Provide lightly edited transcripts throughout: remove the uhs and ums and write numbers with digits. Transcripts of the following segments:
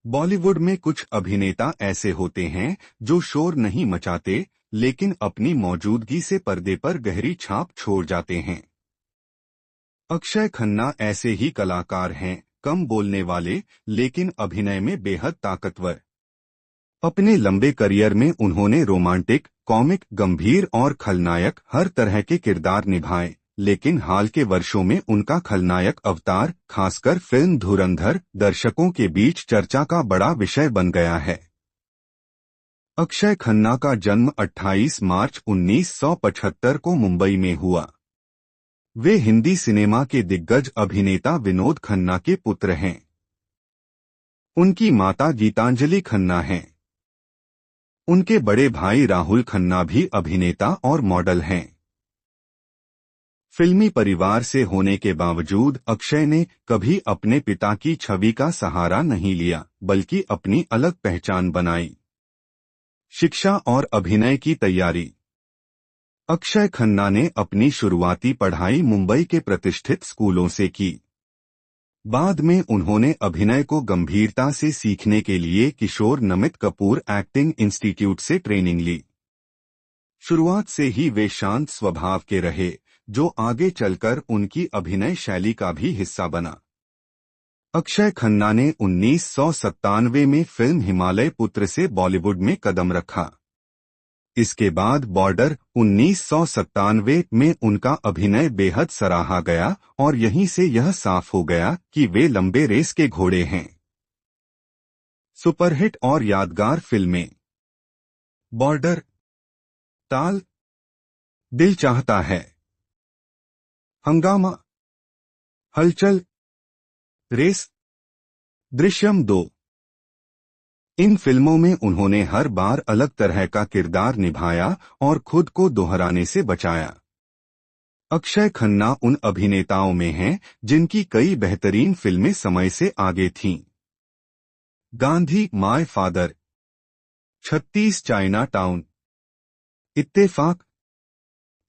बॉलीवुड में कुछ अभिनेता ऐसे होते हैं जो शोर नहीं मचाते, लेकिन अपनी मौजूदगी से पर्दे पर गहरी छाप छोड़ जाते हैं। अक्षय खन्ना ऐसे ही कलाकार हैं, कम बोलने वाले लेकिन अभिनय में बेहद ताकतवर। अपने लंबे करियर में उन्होंने रोमांटिक, कॉमिक, गंभीर और खलनायक हर तरह के किरदार निभाए, लेकिन हाल के वर्षों में उनका खलनायक अवतार, खासकर फिल्म धुरंधर, दर्शकों के बीच चर्चा का बड़ा विषय बन गया है। अक्षय खन्ना का जन्म 28 मार्च 1975 को मुंबई में हुआ। वे हिंदी सिनेमा के दिग्गज अभिनेता विनोद खन्ना के पुत्र हैं। उनकी माता गीतांजलि खन्ना हैं। उनके बड़े भाई राहुल खन्ना भी अभिनेता और मॉडल हैं। फिल्मी परिवार से होने के बावजूद अक्षय ने कभी अपने पिता की छवि का सहारा नहीं लिया, बल्कि अपनी अलग पहचान बनाई। शिक्षा और अभिनय की तैयारी। अक्षय खन्ना ने अपनी शुरुआती पढ़ाई मुंबई के प्रतिष्ठित स्कूलों से की। बाद में उन्होंने अभिनय को गंभीरता से सीखने के लिए किशोर नमित कपूर एक्टिंग इंस्टीट्यूट से ट्रेनिंग ली। शुरुआत से ही वे शांत स्वभाव के रहे, जो आगे चलकर उनकी अभिनय शैली का भी हिस्सा बना। अक्षय खन्ना ने 1997 में फिल्म हिमालय पुत्र से बॉलीवुड में कदम रखा। इसके बाद बॉर्डर 1997 में उनका अभिनय बेहद सराहा गया और यहीं से यह साफ हो गया कि वे लंबे रेस के घोड़े हैं। सुपरहिट और यादगार फिल्में। बॉर्डर, ताल, दिल चाहता है, हंगामा, हलचल, रेस, दृश्यम 2। इन फिल्मों में उन्होंने हर बार अलग तरह का किरदार निभाया और खुद को दोहराने से बचाया। अक्षय खन्ना उन अभिनेताओं में हैं जिनकी कई बेहतरीन फिल्में समय से आगे थीं। Gandhi, my father, 36 China town, इत्तेफाक,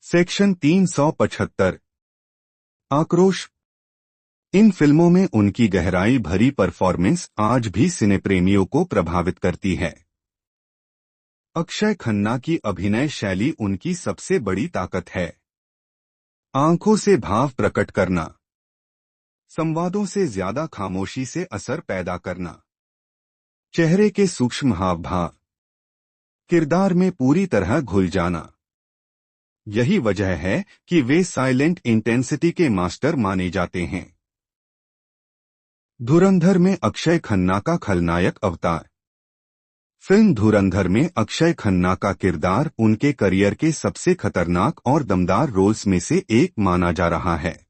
सेक्शन 375, आक्रोश। इन फिल्मों में उनकी गहराई भरी परफॉर्मेंस आज भी सिनेप्रेमियों को प्रभावित करती है। अक्षय खन्ना की अभिनय शैली उनकी सबसे बड़ी ताकत है। आंखों से भाव प्रकट करना, संवादों से ज्यादा खामोशी से असर पैदा करना, चेहरे के सूक्ष्म हाव भाव, किरदार में पूरी तरह घुल जाना। यही वजह है कि वे साइलेंट इंटेंसिटी के मास्टर माने जाते हैं। धुरंधर में अक्षय खन्ना का खलनायक अवतार। फिल्म धुरंधर में अक्षय खन्ना का किरदार उनके करियर के सबसे खतरनाक और दमदार रोल्स में से एक माना जा रहा है।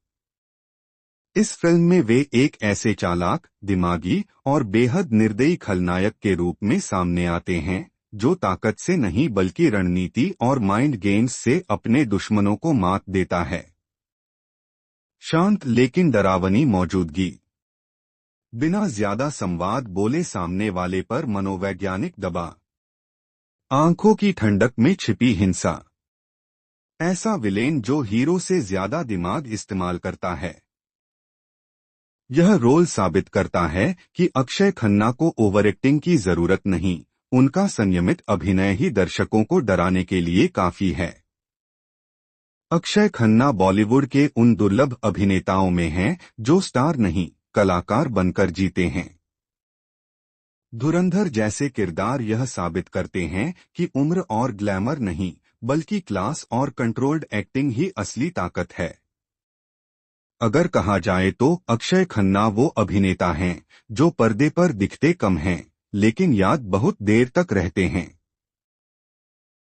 इस फिल्म में वे एक ऐसे चालाक, दिमागी और बेहद निर्दयी खलनायक के रूप में सामने आते हैं, जो ताकत से नहीं बल्कि रणनीति और माइंड गेम्स से अपने दुश्मनों को मात देता है। शांत लेकिन डरावनी मौजूदगी। बिना ज्यादा संवाद बोले सामने वाले पर मनोवैज्ञानिक दबाव। आंखों की ठंडक में छिपी हिंसा। ऐसा विलेन जो हीरो से ज्यादा दिमाग इस्तेमाल करता है। यह रोल साबित करता है कि अक्षय खन्ना को ओवर एक्टिंग की जरूरत नहीं, उनका संयमित अभिनय ही दर्शकों को डराने के लिए काफी है। अक्षय खन्ना बॉलीवुड के उन दुर्लभ अभिनेताओं में हैं जो स्टार नहीं, कलाकार बनकर जीते हैं। धुरंधर जैसे किरदार यह साबित करते हैं कि उम्र और ग्लैमर नहीं, बल्कि क्लास और कंट्रोल्ड एक्टिंग ही असली ताकत है। अगर कहा जाए तो अक्षय खन्ना वो अभिनेता हैं जो पर्दे पर दिखते कम हैं, लेकिन याद बहुत देर तक रहते हैं।